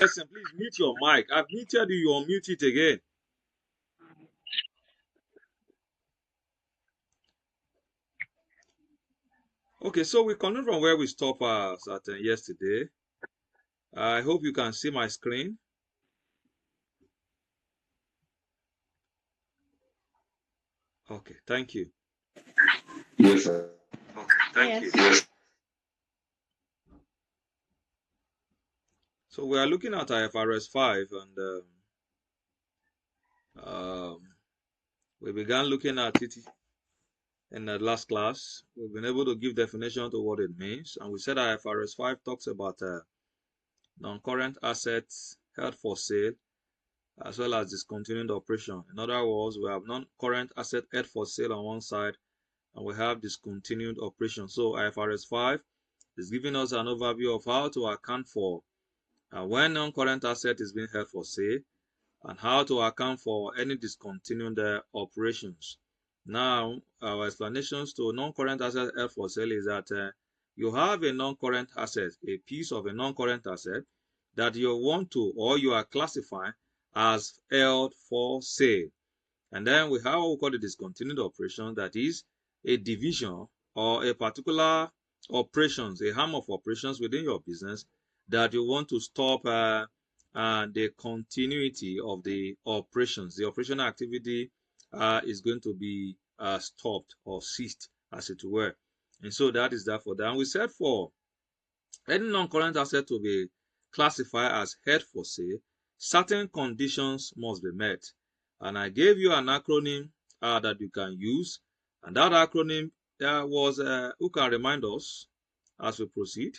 Listen, please mute your mic. I've muted you. You unmute it again. Okay, so we continue from where we stopped at yesterday. I hope you can see my screen. Okay, thank you. Yes, sir. Okay, thank you. Yes. So we are looking at Ifrs 5, and we began looking at it in the last class. We've been able to give definition to what it means, and we said Ifrs 5 talks about non-current assets held for sale as well as discontinued operation. In other words, we have non-current asset held for sale on one side, and we have discontinued operation. So Ifrs 5 is giving us an overview of how to account for when non-current asset is being held for sale, and how to account for any discontinued operations. Now, our explanations to non-current asset held for sale is that you have a non-current asset, a piece of a non-current asset that you want to, or you are classifying as held for sale. And then we have what we call the discontinued operation, that is a division or a particular operations, a arm of operations within your business that you want to stop the continuity of the operations. The operational activity is going to be stopped or ceased, as it were. And so that is that for that. And we said for any non-current asset to be classified as held for sale, certain conditions must be met. And I gave you an acronym that you can use. And that acronym was, who can remind us as we proceed?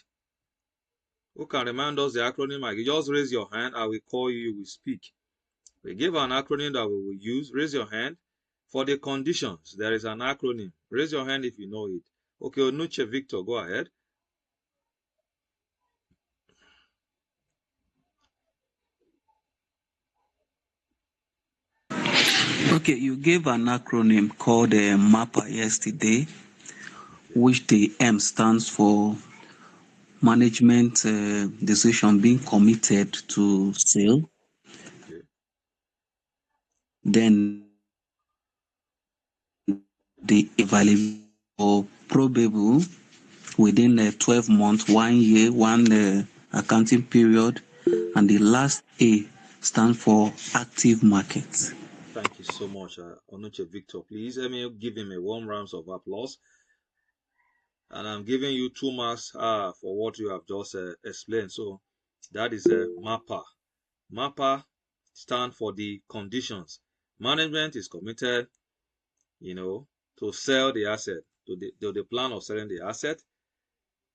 Who can remind us the acronym? I just raise your hand. I will call you, you will speak. We give an acronym that we will use. Raise your hand. For the conditions, there is an acronym. Raise your hand if you know it. Okay, Onuche Victor, go ahead. Okay, you gave an acronym called MAPA yesterday, which the M stands for management decision being committed to sale. Okay. Then the available or probable within 12 months, 1 year, one accounting period, and the last A stands for active markets. Thank you so much, Onuche Victor. Please let me give him a warm round of applause. And I'm giving you 2 marks for what you have just explained. So that is a MAPA. MAPA stands for the conditions. Management is committed, to sell the asset, to the plan of selling the asset.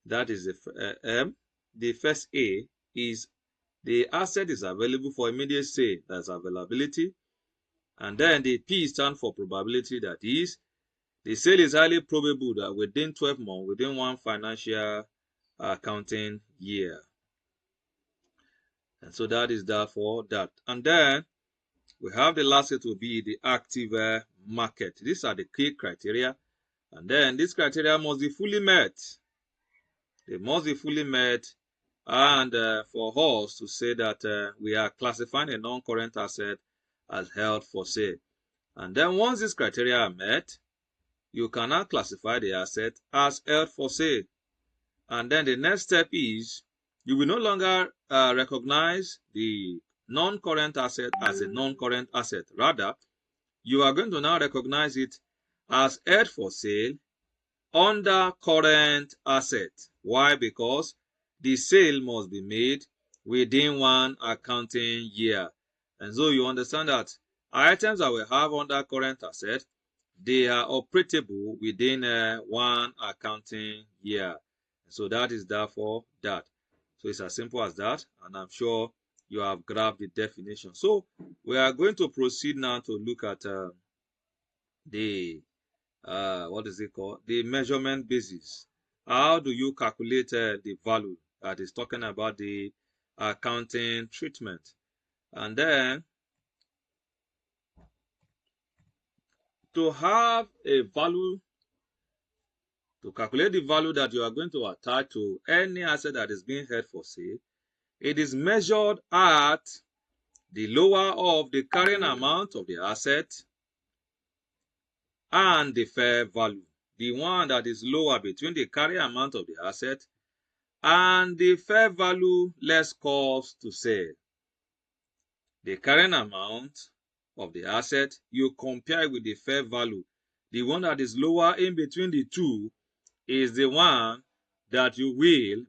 That is the M. The first A is the asset is available for immediate sale. That's availability. And then the P stands for probability. That is, the sale is highly probable that within 12 months, within one financial accounting year. And so that is that for that. And then we have the last set will be the active market. These are the key criteria. And then this criteria must be fully met. They must be fully met. And for us to say that we are classifying a non-current asset as held for sale. And then once these criteria are met, you cannot classify the asset as held for sale. And then the next step is you will no longer recognize the non-current asset as a non-current asset. Rather, you are going to now recognize it as held for sale under current asset. Why? Because the sale must be made within one accounting year. And so you understand that items that we have under current asset, they are operable within one accounting year. So that is therefore that. So it's as simple as that, and I'm sure you have grabbed the definition. So we are going to proceed now to look at the what is it called? The measurement basis. How do you calculate the value that is talking about the accounting treatment? And then to have a value, to calculate the value that you are going to attach to any asset that is being held for sale, It is measured at the lower of the carrying amount of the asset and the fair value. The one that is lower between the carrying amount of the asset and the fair value less cost to sell. The carrying amount of the asset, you compare with the fair value. The one that is lower in between the two is the one that you will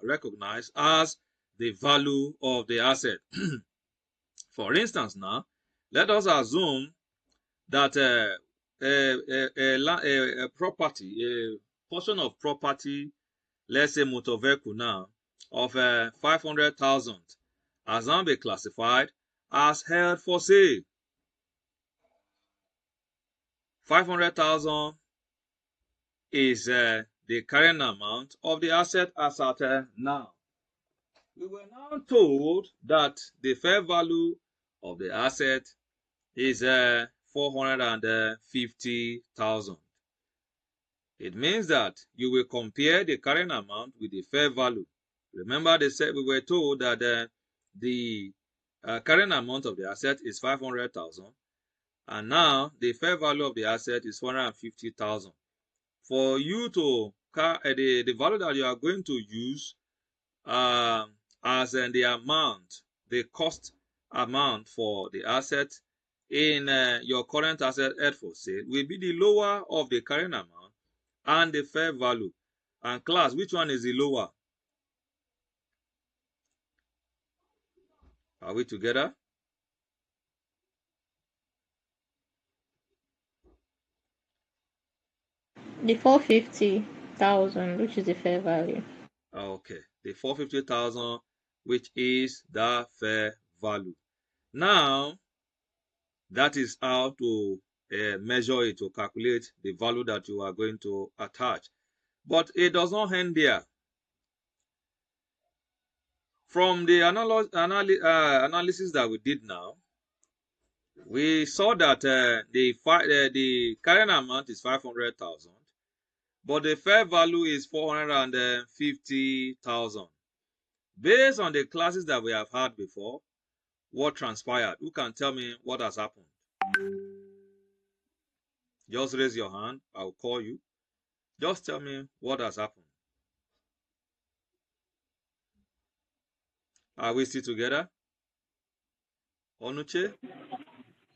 recognize as the value of the asset. For instance, now let us assume that a property, a portion of property, let's say motor vehicle now, of 500,000 has now been classified as held for sale. 500,000 is the carrying amount of the asset as at now. We were now told that the fair value of the asset is 450,000. It means that you will compare the carrying amount with the fair value. Remember, we were told that the carrying amount of the asset is 500,000, and now the fair value of the asset is 450,000. For you to the value that you are going to use as the amount, the cost amount for the asset in your current asset held for sale will be the lower of the carrying amount and the fair value. And class, which one is the lower? Are we together? The 450,000, which is the fair value. Okay, the 450,000, which is the fair value. Now, that is how to measure it, to calculate the value that you are going to attach. But it does not end there. From the analysis that we did now, we saw that the carrying amount is 500,000, but the fair value is 450,000. Based on the classes that we have had before, what transpired? Who can tell me what has happened? Just raise your hand. I'll call you. Just tell me what has happened. Are we still together? Onuche?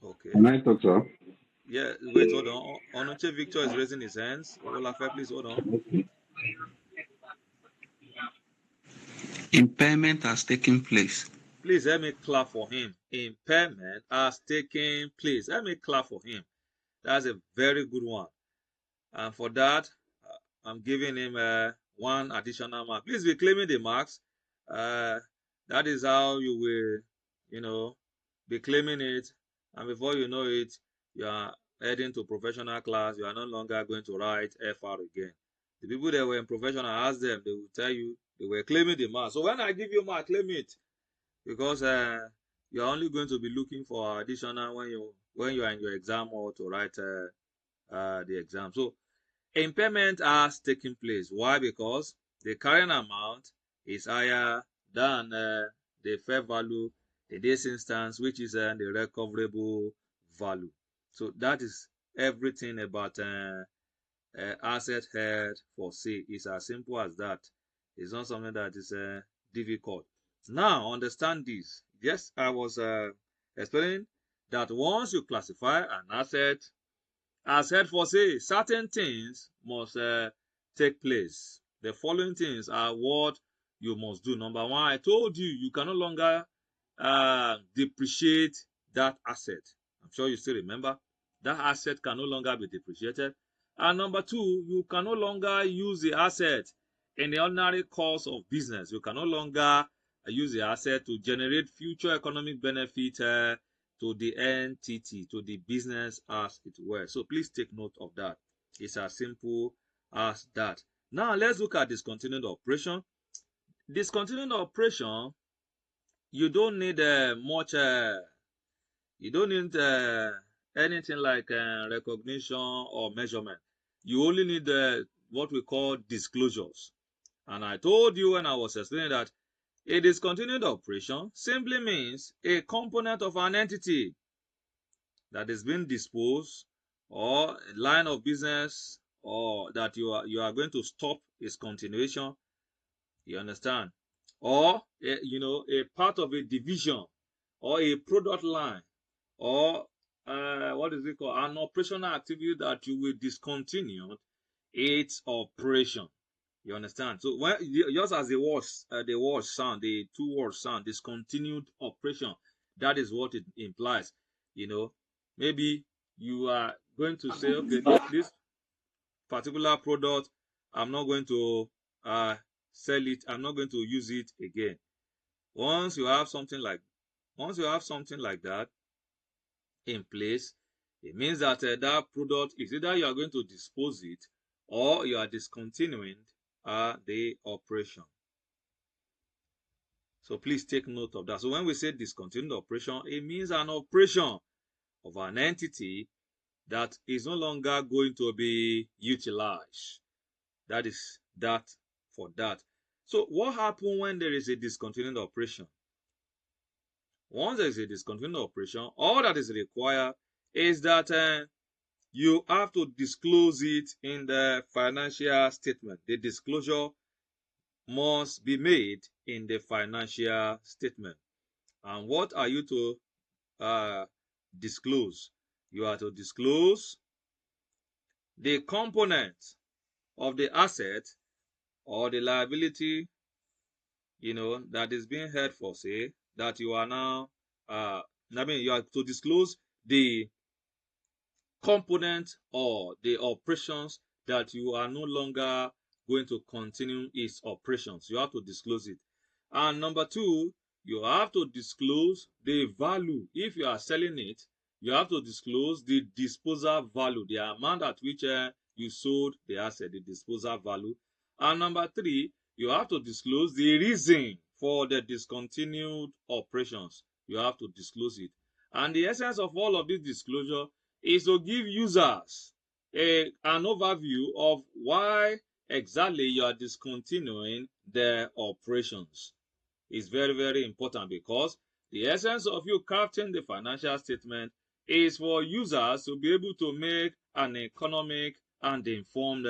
Okay. Can I talk, sir? Yeah, wait, hold on. Onuche Victor is raising his hands. Olafe, please hold on. Impairment has taken place. Please help me clap for him. Impairment has taken place. Let me clap for him. That's a very good one. And for that, I'm giving him one additional mark. Please be claiming the marks. That is how you will, be claiming it. And before you know it, you are heading to professional class. You are no longer going to write FR again. The people that were in professional, ask them, they will tell you they were claiming the mark. So when I give you mark, claim it. Because you are only going to be looking for additional when you are in your exam or to write the exam. So impairment has taken place. Why? Because the carrying amount is higher than the fair value in this instance, which is the recoverable value. So that is everything about asset held for sale. It's as simple as that. It's not something that is difficult. Now, understand this. Yes, I was explaining that once you classify an asset as held for sale, certain things must take place. The following things are what you must do. Number one, I told you, you can no longer depreciate that asset. I'm sure you still remember. That asset can no longer be depreciated. And number two, you can no longer use the asset in the ordinary course of business. You can no longer use the asset to generate future economic benefit to the entity, to the business as it were. So please take note of that. It's as simple as that. Now let's look at discontinued operation. Discontinued operation, you don't need much, you don't need anything like recognition or measurement. You only need what we call disclosures. And I told you when I was explaining that a discontinued operation simply means a component of an entity that is being disposed, or a line of business, or that you are going to stop its continuation. You understand? Or a part of a division, or a product line, or what is it called? An operational activity that you will discontinue its operation. You understand? So when just as the word sound, the two words sound, discontinued operation, that is what it implies. Maybe you are going to say, okay, this particular product, I'm not going to sell it, I'm not going to use it again. Once you have something like that in place, it means that that product is either you are going to dispose it, or you are discontinuing the operation. So please take note of that. So when we say discontinued operation, it means an operation of an entity that is no longer going to be utilized. That is that for that. So what happens when there is a discontinued operation? Once there is a discontinued operation, all that is required is that you have to disclose it in the financial statement. The disclosure must be made in the financial statement. And what are you to disclose? You are to disclose the component of the asset or the liability, that is being held for sale, that you are now, you are to disclose the component or the operations that you are no longer going to continue its operations. You have to disclose it. And number two, you have to disclose the value. If you are selling it, you have to disclose the disposal value, the amount at which you sold the asset, the disposal value. And number three, you have to disclose the reason for the discontinued operations. You have to disclose it. And the essence of all of this disclosure is to give users an overview of why exactly you are discontinuing the operations. It's very, very important, because the essence of you crafting the financial statement is for users to be able to make an economic and informed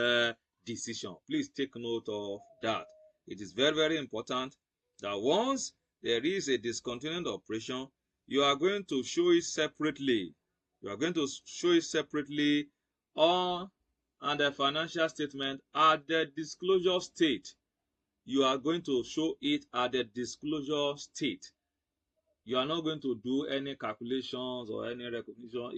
decision. Please take note of that. It is very, very important that once there is a discontinued operation, you are going to show it separately. You are going to show it separately on the financial statement at the disclosure state. You are going to show it at the disclosure state. You are not going to do any calculations or any recognition.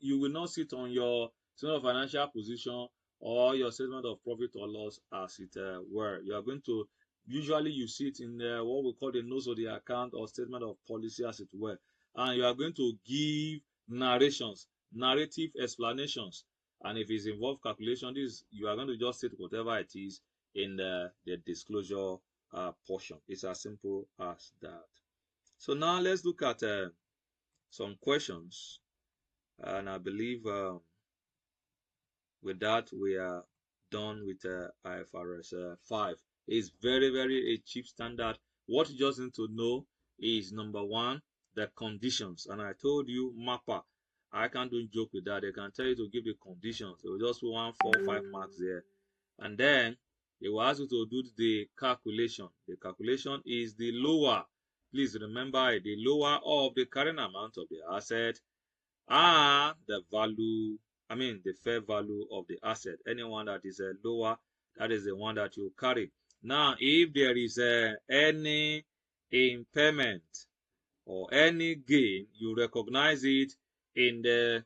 You will not sit on your statement of financial position or your statement of profit or loss as it were. You are going to, usually you sit in what we call the notes of the account or statement of policy as it were. And you are going to give narrative explanations. And if it's involved calculation, you are going to just state whatever it is in the disclosure portion. It's as simple as that. So now let's look at some questions, and I believe with that we are done with IFRS 5. It's very, very a cheap standard. What you just need to know is, number one, the conditions. And I told you, MAPA, I can't do joke with that. They can tell you to give the conditions. They will just put 1, 4, 5 marks there. And then they will ask you to do the calculation. The calculation is the lower. Please remember, the lower of the carrying amount of the asset and the fair value of the asset. Anyone that is lower, that is the one that you carry. Now, if there is any impairment or any gain, you recognize it in the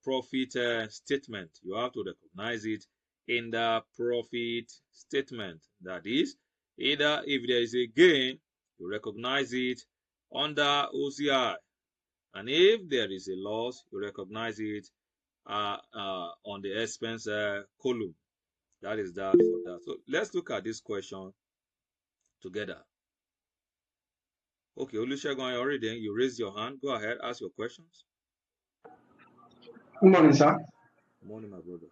profit statement. You have to recognize it in the profit statement. That is, either if there is a gain, you recognize it under OCI, and if there is a loss, you recognize it on the expense column. That is that for that. So let's look at this question together. Okay, Olusegun, already you raised your hand. Go ahead, ask your questions. Good morning, sir. Good morning, my brother.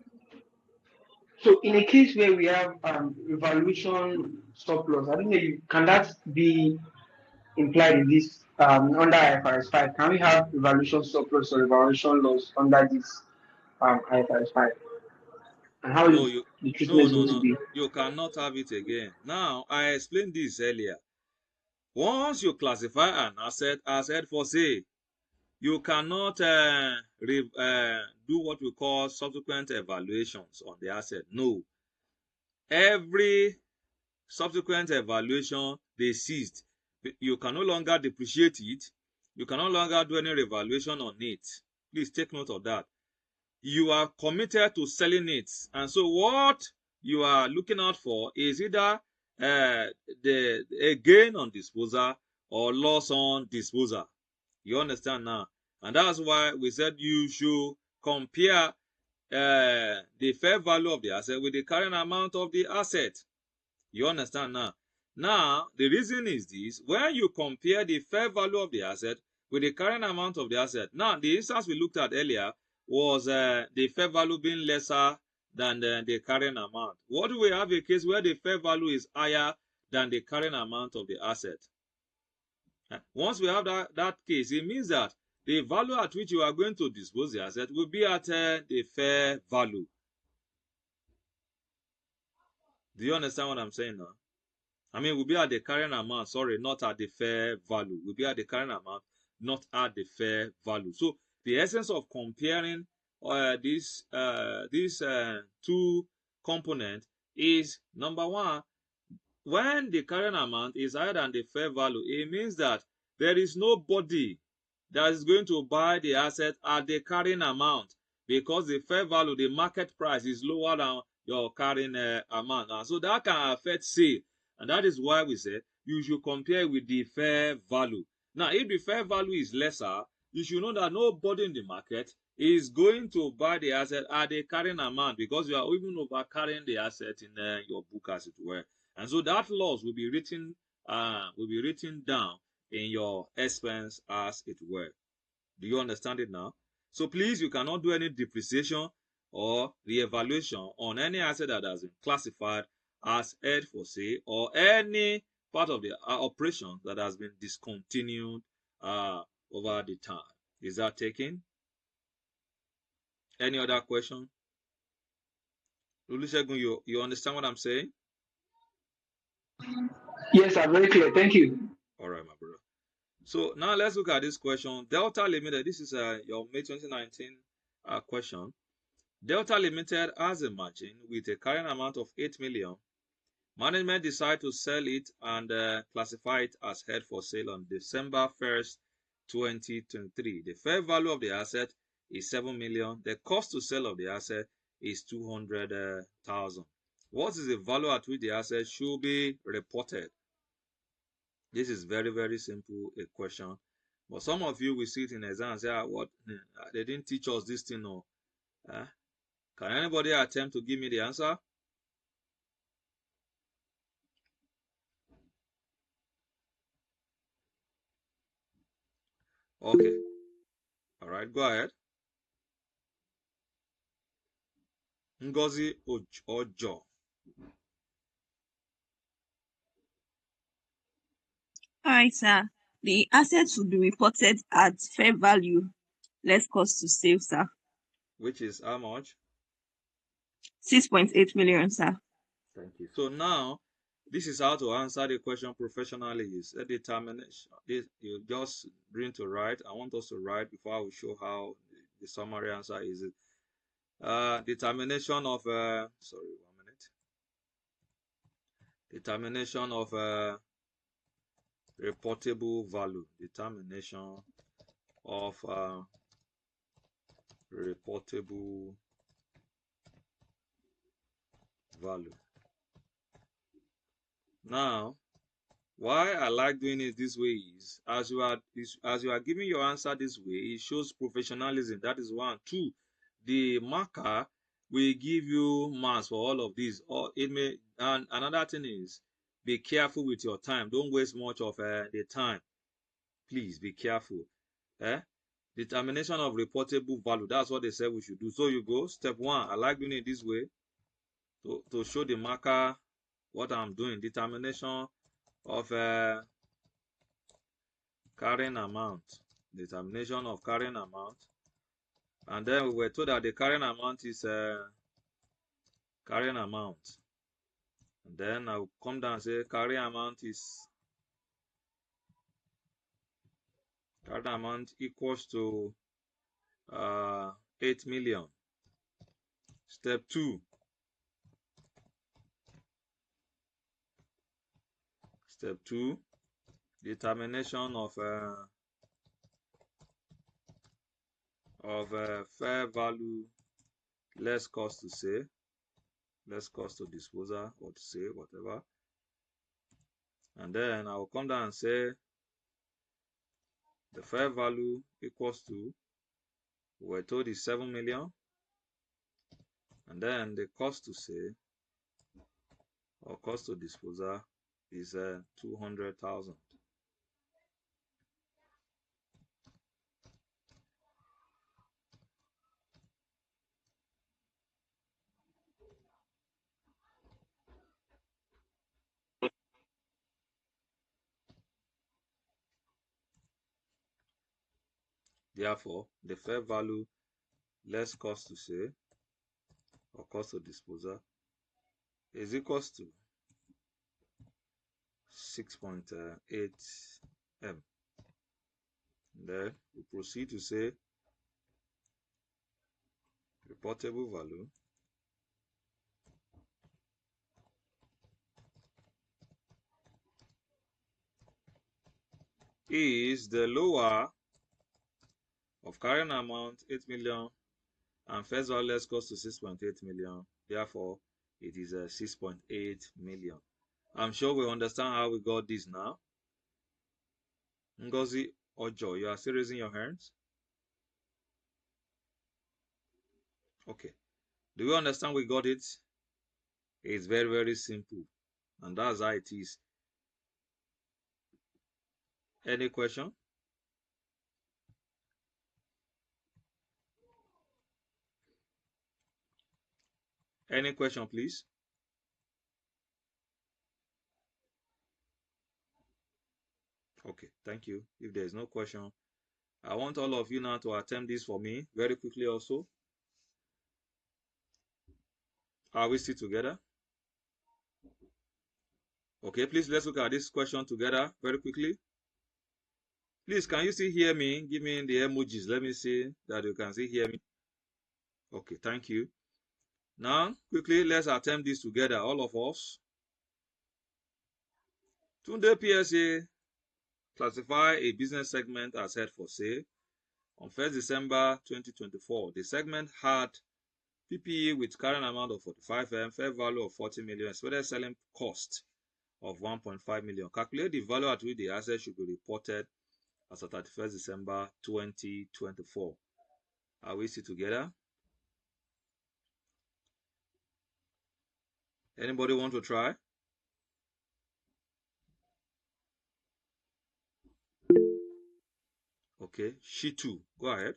So in a case where we have evaluation surplus, I think can that be implied in this under IFRS 5? Can we have evaluation surplus or evaluation loss under this IFRS 5? And how No, is you the no treatment no going to no. be? You cannot have it again. Now, I explained this earlier. Once you classify an asset as held for sale, you cannot do what we call subsequent evaluations on the asset. No. Every subsequent evaluation they ceased. You can no longer depreciate it. You can no longer do any revaluation on it. Please take note of that. You are committed to selling it. And so what you are looking out for is either a gain on disposal or loss on disposal. You understand now? And that's why we said you should compare the fair value of the asset with the current amount of the asset. You understand now? Now, the reason is this. When you compare the fair value of the asset with the current amount of the asset, now, the instance we looked at earlier was the fair value being lesser than the current amount. What do we have a case where the fair value is higher than the current amount of the asset? Once we have that case, it means that the value at which you are going to dispose the asset will be at the fair value. Do you understand what I'm saying now? I mean, we'll be at the current amount, sorry, not at the fair value. We'll be at the current amount, not at the fair value. So the essence of comparing these two components is, number one, when the current amount is higher than the fair value, it means that there is nobody that is going to buy the asset at the carrying amount, because the fair value, the market price, is lower than your carrying amount. And so that can affect sale. And that is why we said you should compare with the fair value. Now, if the fair value is lesser, you should know that nobody in the market is going to buy the asset at the carrying amount, because you are even over carrying the asset in your book, as it were. And so that loss will be written down in your expense, as it were. Do you understand it now? So please, you cannot do any depreciation or reevaluation on any asset that has been classified as held for sale, or any part of the operation that has been discontinued over the time. Is that taken? Any other question? Olusegun, you understand what I'm saying? Yes, sir, very clear. Thank you. All right, my brother. So now let's look at this question. Delta Limited, this is your May 2019 question. Delta Limited has a margin with a current amount of 8 million. Management decided to sell it and classify it as held for sale on December 1st, 2023. The fair value of the asset is 7 million. The cost to sell of the asset is 200,000. What is the value at which the asset should be reported? This is very, very simple a question. But some of you will see it in exam and say, what? They didn't teach us this thing, no. Can anybody attempt to give me the answer? Okay. All right, go ahead. Ngozi Ojo. All right, sir. The assets will be reported at fair value less cost to sale, sir. Which is how much? 6.8 million, sir. Thank you. So now, this is how to answer the question professionally. Is a determination. You just bring to write. I want us to write before I will show how the summary answer is. Determination of sorry, 1 minute. Determination of reportable value. Determination of reportable value. Now, why I like doing it this way is, as you are giving your answer this way, it shows professionalism. That is one. Two, the marker will give you marks for all of these. Or it may, and another thing is, be careful with your time. Don't waste much of the time. Please be careful. Determination of reportable value. That's what they said we should do. So you go step one. I like doing it this way. to show the marker what I'm doing. Determination of carrying amount. Determination of carrying amount. And then we were told that the carrying amount is carrying amount. And then I'll come down and say carrying amount equals to 8 million. Step 2. Step 2, determination of fair value less cost to say, less cost to disposal or to say, whatever. And then I will come down and say the fair value equals to, we're told is 7 million. And then the cost to say or cost to disposal is 200,000. Therefore, the fair value less cost to say or cost to disposal is equals to 6.8 M. Then we proceed to say reportable value is the lower of carrying amount 8 million and first value less cost to 6.8 million. Therefore, it is 6.8 million. I'm sure we understand how we got this now. Ngozi Ojo, you are still raising your hands? Okay. Do you understand we got it? It's very, very simple. And that's how it is. Any question? Any question, please? Okay, thank you. If there is no question, I want all of you now to attempt this for me very quickly also. Are we still together? Okay, please let's look at this question together very quickly. Please, can you still hear me? Give me the emojis. Let me see that you can still hear me. Okay, thank you. Now, quickly, let's attempt this together, all of us. Tunde PSA classify a business segment as held for sale. On 1st December 2024, the segment had PPE with current amount of 45 M, fair value of 40 million, expected selling cost of 1.5 million. Calculate the value at which the asset should be reported as of 31st December 2024. Are we still together? Anybody want to try? Okay, she too. Go ahead.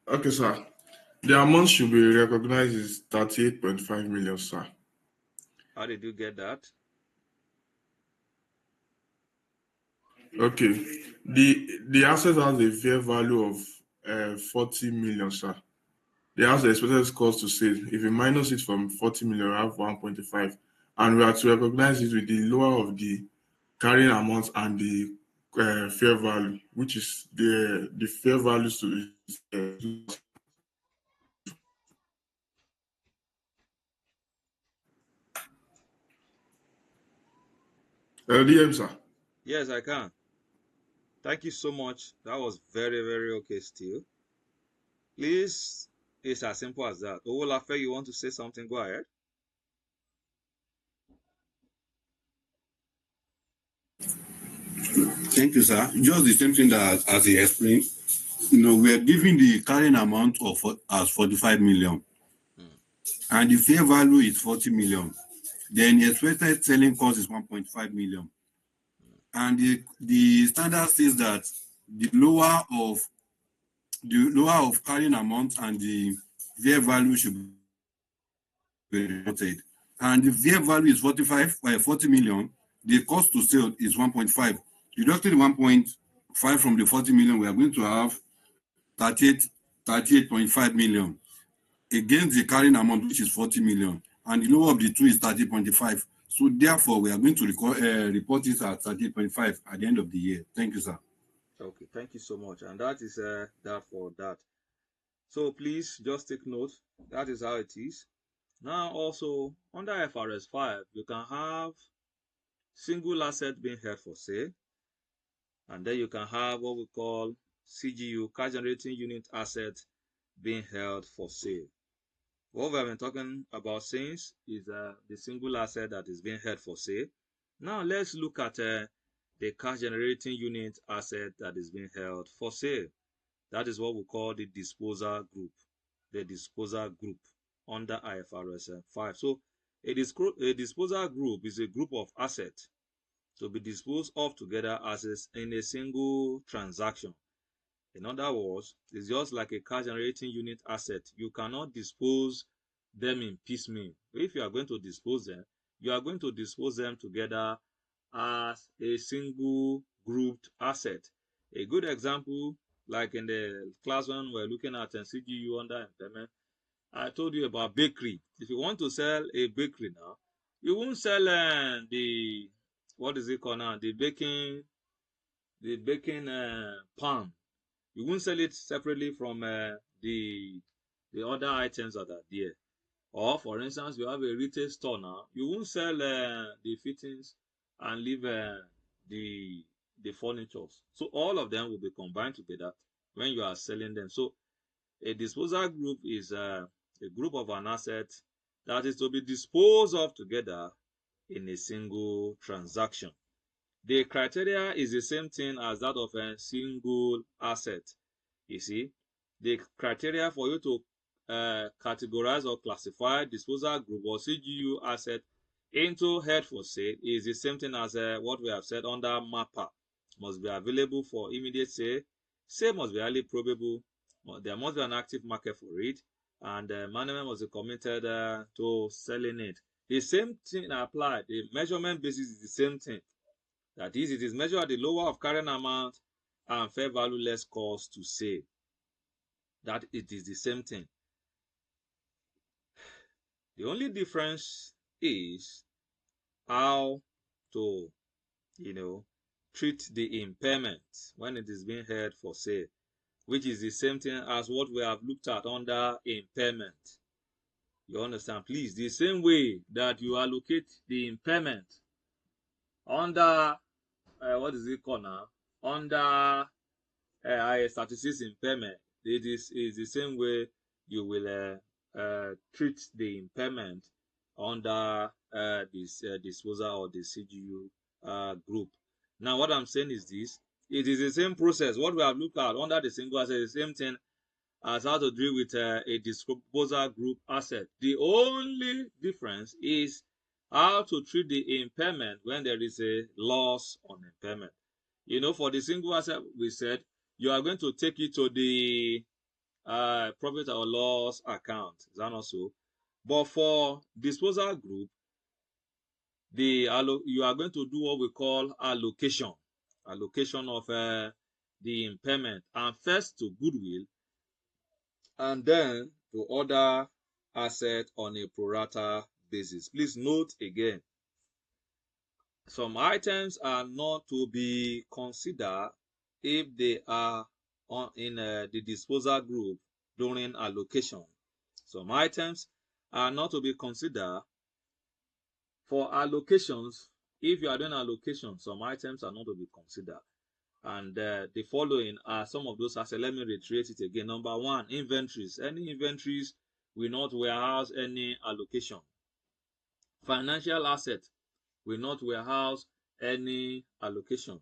Okay, sir. The amount should be recognized is 38.5 million, sir. How did you get that? Okay. The asset has a fair value of 40 million, sir. The house expected cost to sale. If you minus it from 40 million, we have 1.5. And we have to recognize it with the lower of the carrying amount and the fair value, which is the fair value to DM, sir. Yes, I can. Thank you so much. That was very, very okay still. Please, it's as simple as that. Owolafe, you want to say something? Go ahead. Thank you, sir. Just the same thing that as he explained. We are giving the carrying amount of as 45 million, and the fair value is 40 million. Then the expected selling cost is 1.5 million. And the standard says that the lower of carrying amount and the fair value should be reported. And the fair value is 40 million. The cost to sale is 1.5. Deducting 1.5 from the 40 million, we are going to have 38.5 million against the carrying amount, which is 40 million. And the lower of the two is 30.5. So therefore, we are going to report it at 30.5 at the end of the year. Thank you, sir. Okay, thank you so much. And that is that for that. So please just take note. That is how it is. Now also, under IFRS 5, you can have single asset being held for sale. And then you can have what we call CGU, cash generating unit asset, being held for sale. What we have been talking about since is the single asset that is being held for sale. Now let's look at the cash generating unit asset that is being held for sale. That is what we call the disposal group. The disposal group under IFRS 5. So a disposal group is a group of assets to be disposed of together as in a single transaction. In other words, it's just like a cash generating unit asset. You cannot dispose them in piecemeal. If you are going to dispose them, you are going to dispose them together as a single grouped asset. A good example, like in the class one we're looking at in CGU under impairment, I told you about bakery. If you want to sell a bakery now, you won't sell the, what is it called now, the baking pan. You won't sell it separately from the other items that are there. Or for instance, you have a retail store now, you won't sell the fittings and leave the furnitures. So all of them will be combined together when you are selling them. So a disposal group is a group of an asset that is to be disposed of together in a single transaction. The criteria is the same thing as that of a single asset. You see, the criteria for you to categorize or classify disposal group or CGU asset into held for sale is the same thing as what we have said under MAPA. Must be available for immediate sale. Sale must be highly probable. There must be an active market for it, and management must be committed to selling it. The same thing applied. The measurement basis is the same thing. That is, it is measured at the lower of carrying amount and fair value less cost to sale. That it is the same thing. The only difference is how to, treat the impairment when it is being held for sale, which is the same thing as what we have looked at under impairment. You understand? Please, the same way that you allocate the impairment under, what is it called now? Under statistics impairment, it is the same way you will treat the impairment under this disposal or the CGU group. Now, what I'm saying is this: it is the same process. What we have looked at under the single asset is the same thing as how to deal with a disposal group asset. The only difference is how to treat the impairment when there is a loss on impairment. For the single asset, we said you are going to take it to the profit or loss account. Is that not so? But for disposal group, you are going to do what we call allocation of the impairment, and first to goodwill, and then to other assets on a pro rata basis. Please note again, some items are not to be considered if they are in the disposal group during allocation. Some items are not to be considered for allocations. If you are doing allocation, some items are not to be considered. And the following are some of those assets. Let me reiterate it again. Number one, inventories. Any inventories will not warehouse any allocation. Financial assets will not warehouse any allocation.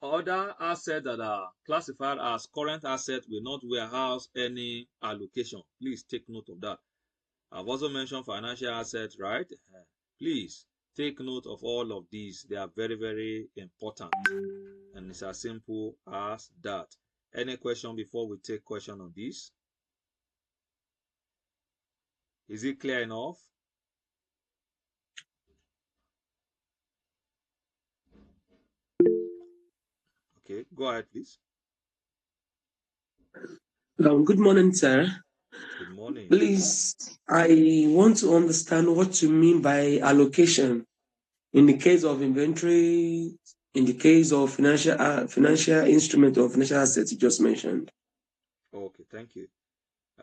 Other assets that are classified as current assets will not warehouse any allocation. Please take note of that. I've also mentioned financial assets, right? Please take note of all of these. They are very, very important. And it's as simple as that. Any question before we take question on this? Is it clear enough? Okay, go ahead, please. Good morning, sir. Good morning. Please, I want to understand what you mean by allocation in the case of inventory, in the case of financial instrument or financial assets you just mentioned. Okay, thank you.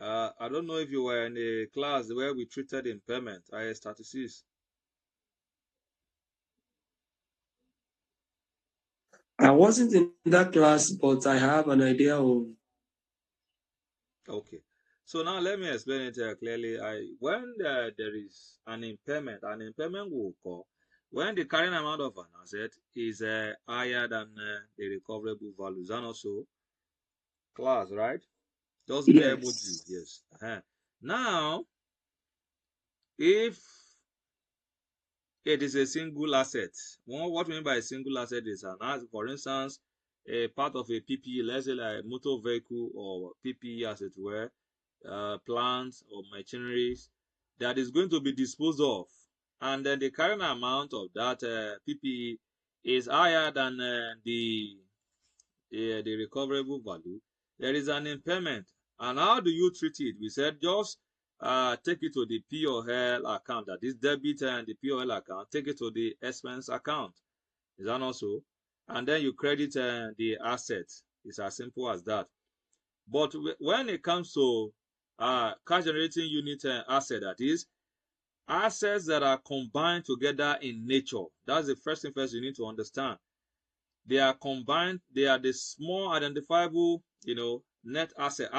I don't know if you were in a class where we treated impairment, IS36. I wasn't in that class, but I have an idea of. Okay, so now let me explain it clearly. When there is an impairment will occur when the carrying amount of an asset is higher than the recoverable values, and also class, right? Just give me emoji. Yes. Yes. Now, if it is a single asset, what we mean by a single asset is an asset, for instance, a part of a PPE, let's say like a motor vehicle or PPE as it were, plants or machineries that is going to be disposed of, and then the current amount of that PPE is higher than the recoverable value, there is an impairment. And how do you treat it? We said just take it to the P or L account, that is debit, and the P or L account, take it to the expense account. Is that not so? And then you credit the asset. It's as simple as that. But when it comes to cash generating unit asset, that is assets that are combined together in nature. That's the first thing first you need to understand. They are combined, they are the small identifiable, net asset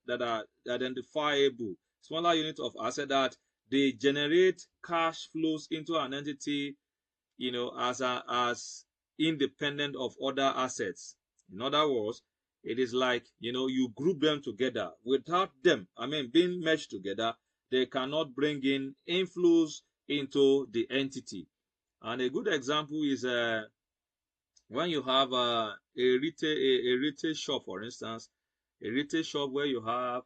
that are identifiable, smaller unit of asset that they generate cash flows into an entity, as independent of other assets. In other words, it is like, you group them together. Without them, being merged together, they cannot bring in inflows into the entity. And a good example is when you have a retail shop, for instance, a retail shop where you have,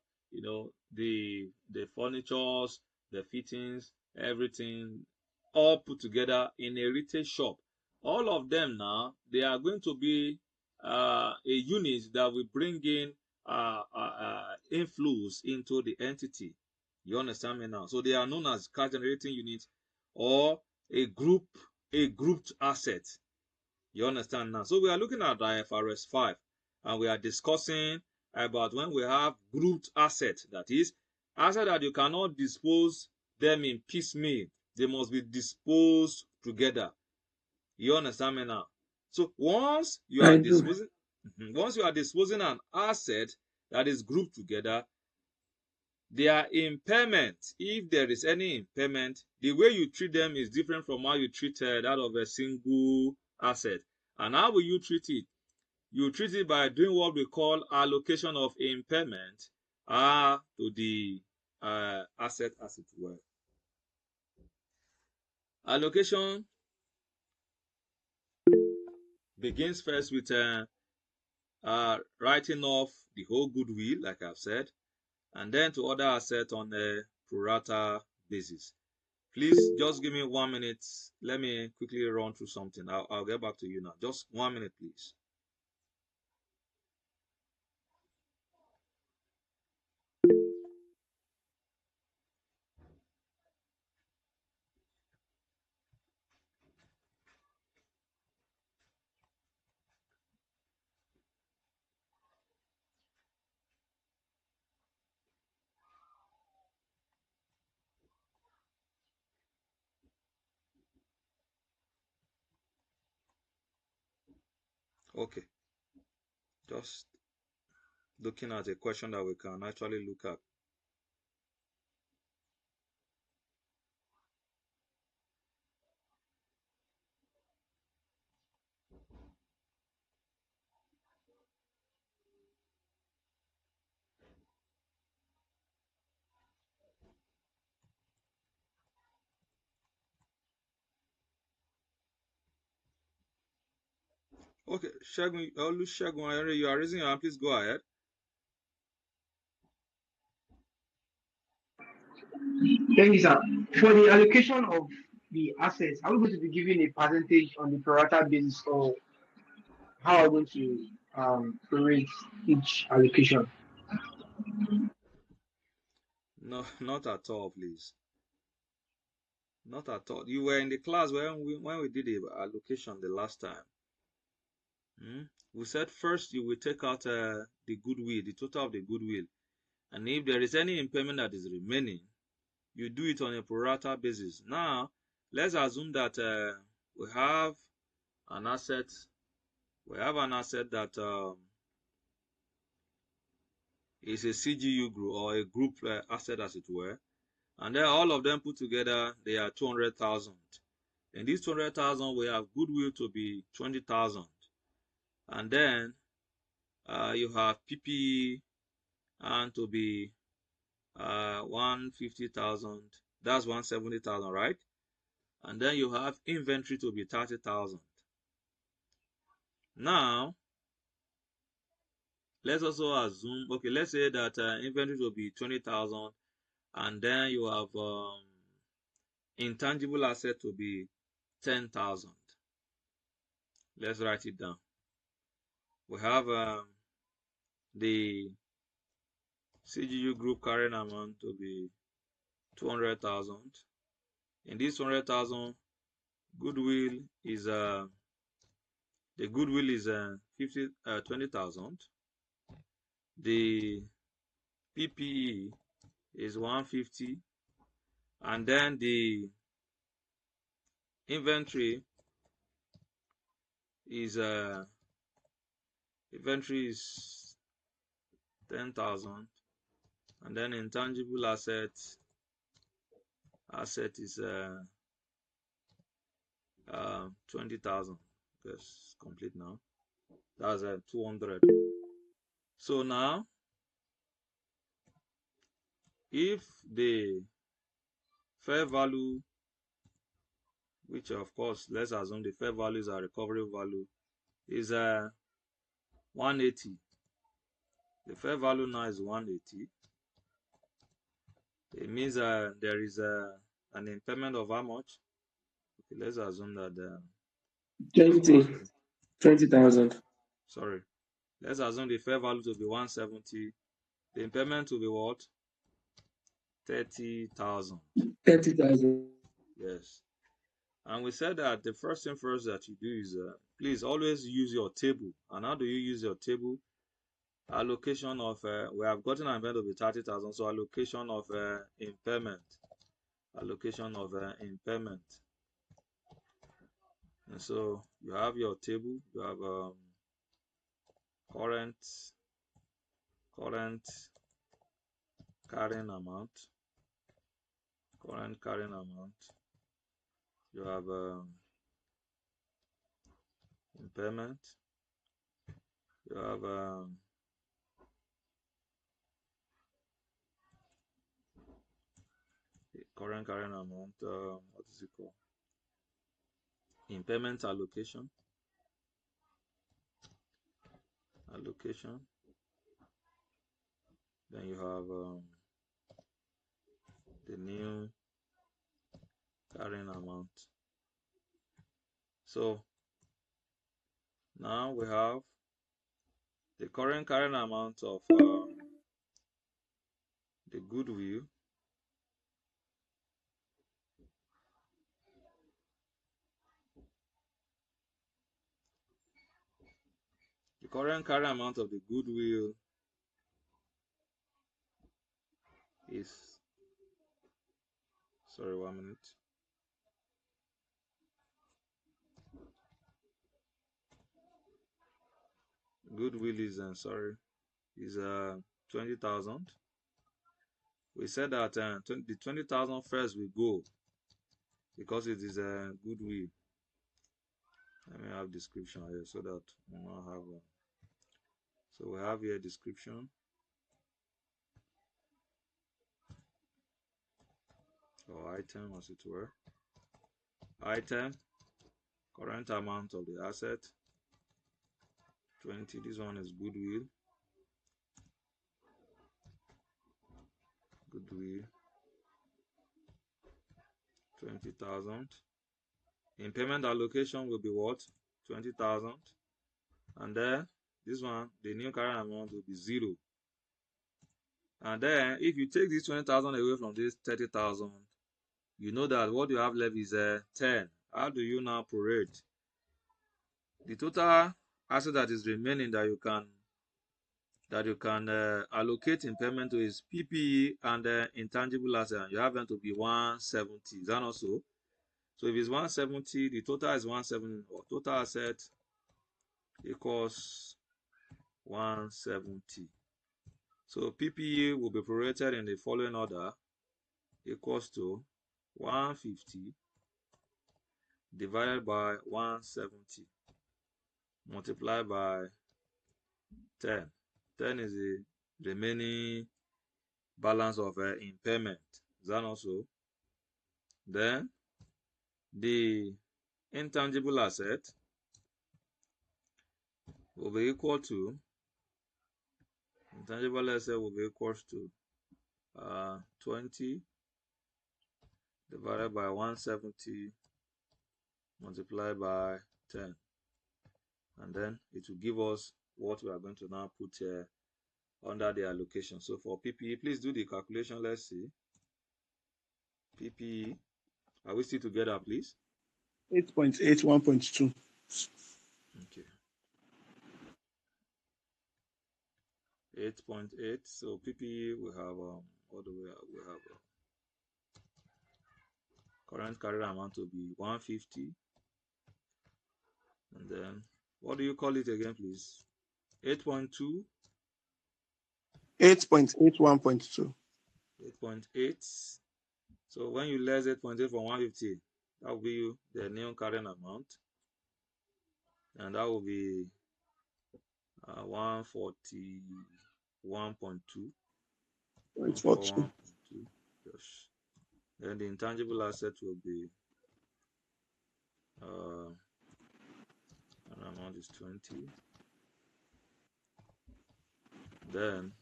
the furnitures, the fittings, everything all put together in a retail shop. All of them now, they are going to be a unit that will bring in inflows into the entity. You understand me now? So they are known as cash generating units, or a grouped asset. You understand now? So we are looking at IFRS 5, and we are discussing about when we have grouped assets, that is, assets that you cannot dispose them in piecemeal. They must be disposed together. You understand me now? So once you are I do. disposing, once you are disposing an asset that is grouped together, their impairment, if there is any impairment, the way you treat them is different from how you treat that of a single asset. And how will you treat it? You treat it by doing what we call allocation of impairment to the asset as it were. Allocation begins first with writing off the whole goodwill, like I've said, and then to other assets on a pro rata basis. Please just give me 1 minute. Let me quickly run through something. I'll get back to you now. Just 1 minute, please. Okay. Just looking at a question that we can actually look at. Okay, Shagun, you are raising your hand. Please go ahead. Thank you, sir. For the allocation of the assets, are we going to be giving a percentage on the pro rata basis, or how are we going to prorate each allocation? No, not at all, please. Not at all. You were in the class when we did the allocation the last time. We said first you will take out the goodwill, the total of the goodwill, and if there is any impairment that is remaining, you do it on a pro rata basis. Now, let's assume that we have an asset. We have an asset that is a CGU group or a group asset, as it were, and then all of them put together they are 200,000. In this 200,000, we have goodwill to be 20,000, and then you have PPE and to be 150,000. That's 170,000, right? And then you have inventory to be 30,000. Now, let's also assume, okay, let's say that inventory will be 20,000, and then you have intangible asset to be 10,000. Let's write it down. We have the CGU group carrying amount to be 200,000. In this 200,000, goodwill is the goodwill is 20,000. The PPE is 150, and then the inventory is 10,000, and then intangible asset is 20,000. Yes, complete now. That's 200. So now, if the fair value, which of course let's assume the fair value is a recovery value, is 180. The fair value now is 180. It means there is an impairment of how much? Okay, let's assume that 20,000. Sorry. Let's assume the fair value to be 170. The impairment will be what? 30,000. 30,000. Yes. And we said that the first thing first that you do is please always use your table. And how do you use your table? Allocation of we have gotten an impairment of 30,000, so allocation of impairment. Allocation of impairment. And so you have your table, you have current carrying amount, you have impairment, you have current carrying amount, what is it called? Impairment allocation. Then you have the new carrying amount. So now we have the current carrying amount of the goodwill is, sorry, 1 minute. Goodwill is is 20,000. We said that the 20,000 first will go because it is a goodwill. Let me have description here so that we not have so we have here description or item, as it were. Item, current amount of the asset, 20. This one is goodwill. Goodwill. 20,000. Impairment allocation will be what? 20,000. And then this one, the new current amount will be 0. And then if you take this 20,000 away from this 30,000, you know that what you have left is 10. How do you now prorate? The total asset that is remaining that you can allocate impairment to is PPE and intangible asset. You have them to be 170. Is that not so? So if it's 170, the total is 170, or total asset equals 170. So PPE will be prorated in the following order, equals to 150 divided by 170 multiplied by 10. 10 is the remaining balance of impairment. Is that not so? Then the intangible asset will be equal to, intangible asset will be equal to 20 divided by 170 multiplied by 10. And then it will give us what we are going to now put here under the allocation. So for PPE, please do the calculation. Let's see. PPE, are we still together, please? 8.8, 1.2. Okay. 8.8. So PPE, we have what do we have? We have current carrier amount to be 150. And then what do you call it again, please? 8.2. 8.8, 1.2. 8.8. So when you less 8.8 from 150, that will be the new current amount. And that will be 141.2. 141.2. Yes. Then the intangible asset will be an amount is 20. Then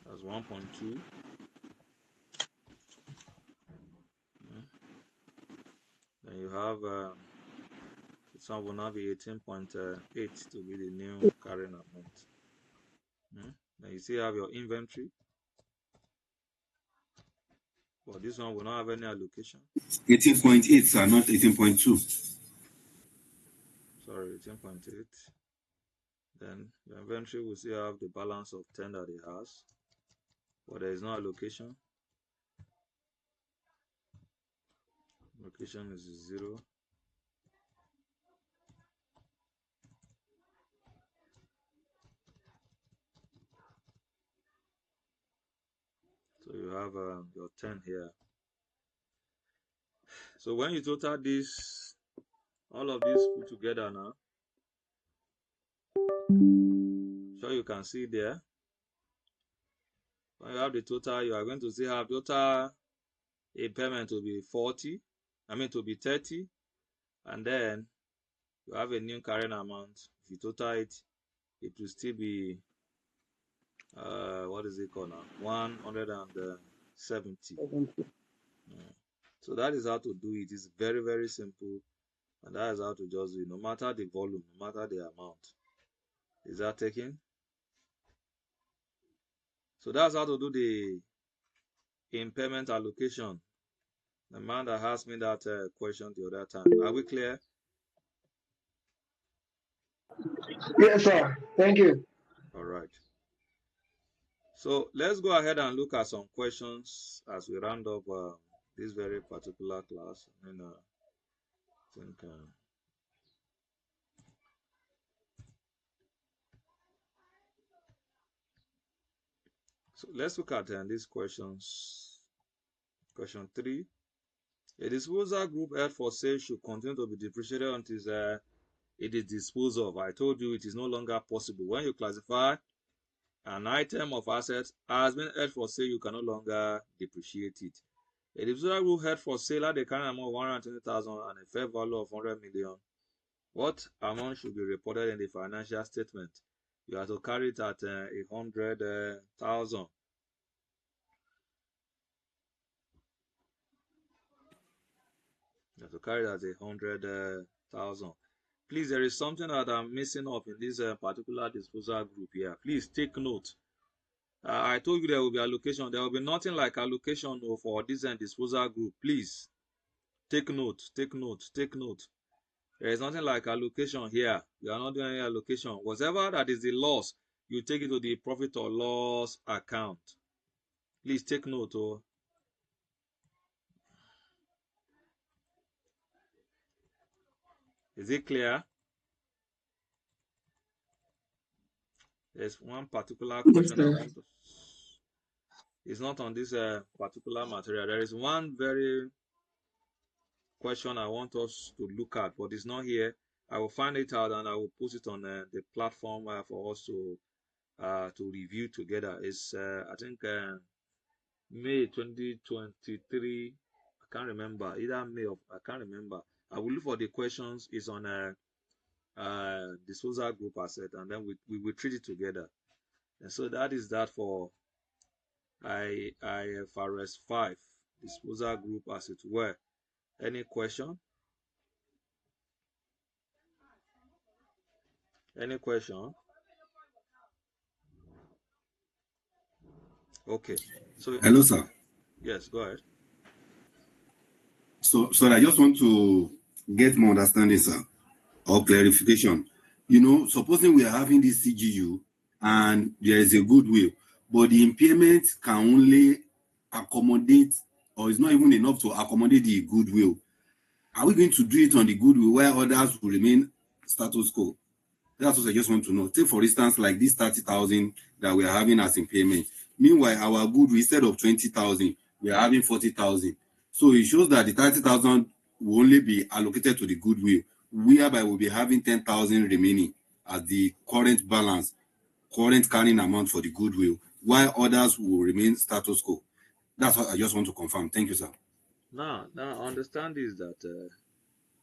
that's 1.2. Then you have this one will now be 18.8 to be the new carrying amount. Then you still have your inventory. But this one will not have any allocation. 18.8, sir, not 18.2. Sorry, 18.8. Then your inventory will still have the balance of 10 that it has, but there is no allocation. Allocation is 0. So you have your 10 here. So when you total this, all of this put together now, so you can see there, when you have the total, you are going to see have total impairment to be 40, to be 30, and then you have a new carrying amount. If you total it, it will still be what is it called now? 170. So that is how to do it. It's very, very simple, and that is how to just do it. No matter the volume, no matter the amount. Is that taken? So that's how to do the impairment allocation. The man that asked me that question the other time. Are we clear? Yes, sir. Thank you. All right. So let's go ahead and look at some questions as we round up this very particular class. And I think so let's look at these questions. Question 3. A disposal group held for sale should continue to be depreciated until it is disposed of. I told you it is no longer possible. When you classify an item of assets has been held for sale, you can no longer depreciate it. A disposal group held for sale at a current amount of 120,000 and a fair value of 100 million what amount should be reported in the financial statement? You have to carry it at 100,000. You have to carry it at 100,000. Please, there is something that I'm missing up in this particular disposal group here. Please take note. I told you there will be allocation. There will be nothing like allocation for this disposal group. Please take note, take note, take note. There is nothing like allocation here. You are not doing any allocation. Whatever that is the loss, you take it to the profit or loss account. Please take note. Oh. Is it clear? There's one particular question I want to. It's not on this particular material. There is one very question I want us to look at, but it's not here. I will find it out and I will post it on the platform for us to review together. It's I think May 2023. I can't remember, either May of, I can't remember. I will look for the questions. It's on disposal group asset, and then we will treat it together. And so that is that for IFRS 5 disposal group as it were. Any question? Any question? Okay. So hello, sir. Yes, go ahead. So I just want to get more understanding, sir, or clarification. You know, supposing we are having this CGU and there is a goodwill, but the impairment can only accommodate, or is not even enough to accommodate the goodwill. Are we going to do it on the goodwill while others will remain status quo? That's what I just want to know. Take, for instance, like this 30,000 that we are having as impairment. Meanwhile, our goodwill, instead of 20,000, we are having 40,000. So it shows that the 30,000 will only be allocated to the goodwill, whereby we'll be having 10,000 remaining as the current balance, current carrying amount for the goodwill, while others will remain status quo. That's what I just want to confirm. Thank you, sir. Now understand is that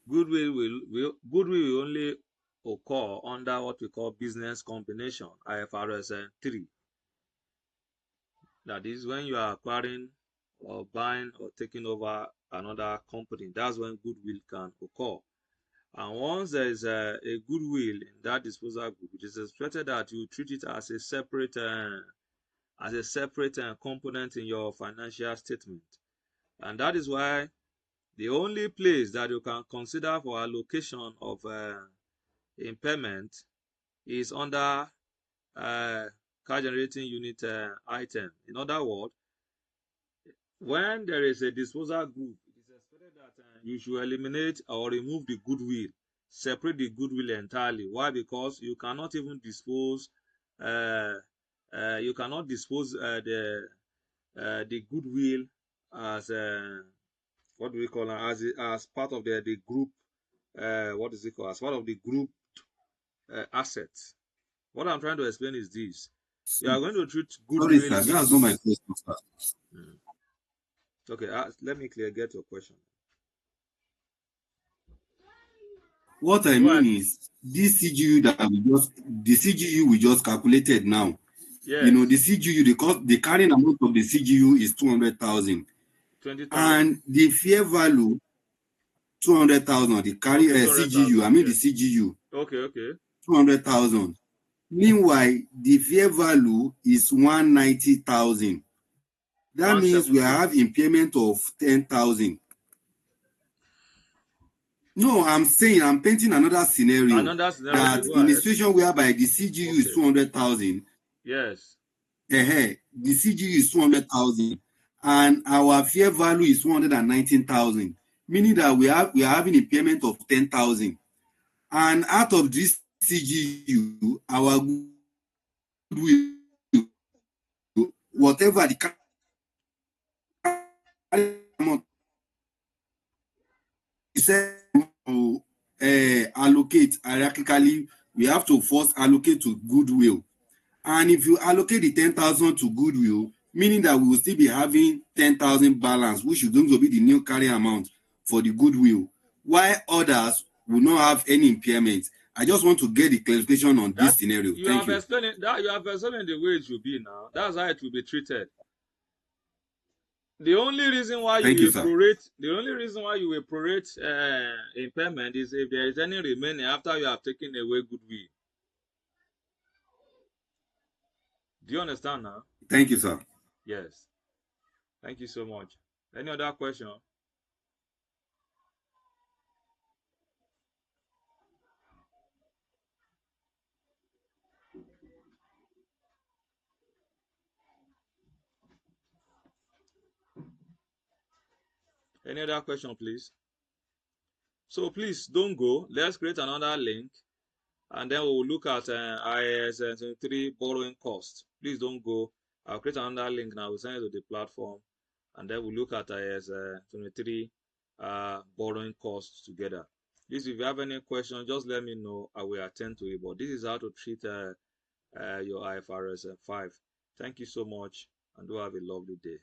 goodwill will only occur under what we call business combination, IFRS 3. That is when you are acquiring or buying or taking over another company. That's when goodwill can occur. And once there is a goodwill in that disposal group, it is expected that you treat it as a separate component in your financial statement. And that is why the only place that you can consider for allocation of impairment is under cash generating unit item. In other words, when there is a disposal group, it is expected that you should eliminate or remove the goodwill, separate the goodwill entirely. Why? Because you cannot even dispose the goodwill as what do we call it, as part of the group what is it called, as part of the group assets. What I'm trying to explain is this: you are going to treat goodwill. Sorry, sir, that's not my question, sir. Okay, let me get your question. What I mean is this CGU we just calculated now. Yes. You know, the CGU, the carrying amount of the CGU is 200,000. 20,000. And the fair value 200,000. The carry CGU, I mean, yes. The CGU. Okay. 200,000. Meanwhile, the fair value is 190,000. That means we have impairment of 10,000. No, I'm painting another scenario. That in a situation whereby the CGU is 200,000. Yes. The CGU is 200,000, and our fair value is 119,000. Meaning that we are having impairment of 10,000. And out of this CGU, our goodwill, whatever the amount is to allocate hierarchically, we have to first allocate to goodwill. And if you allocate the 10,000 to goodwill, meaning that we will still be having 10,000 balance, which is going to be the new carry amount for the goodwill, while others will not have any impairment. I just want to get the clarification on this scenario. You Thank have you. explained that you have explained the way it should be now. That's how it will be treated. The only reason why you will prorate, impairment is if there is any remaining after you have taken away goodwill. Do you understand now? Thank you, sir. Yes. Thank you so much. Any other question? Any other question, please? So please don't go. Let's create another link, and then we'll look at IAS 23 borrowing cost. Please don't go. I'll create another link now. We'll send it to the platform, and then we'll look at IAS 23 borrowing costs together. Please, if you have any questions, just let me know. I will attend to it. But this is how to treat your IFRS 5. Thank you so much, and do have a lovely day.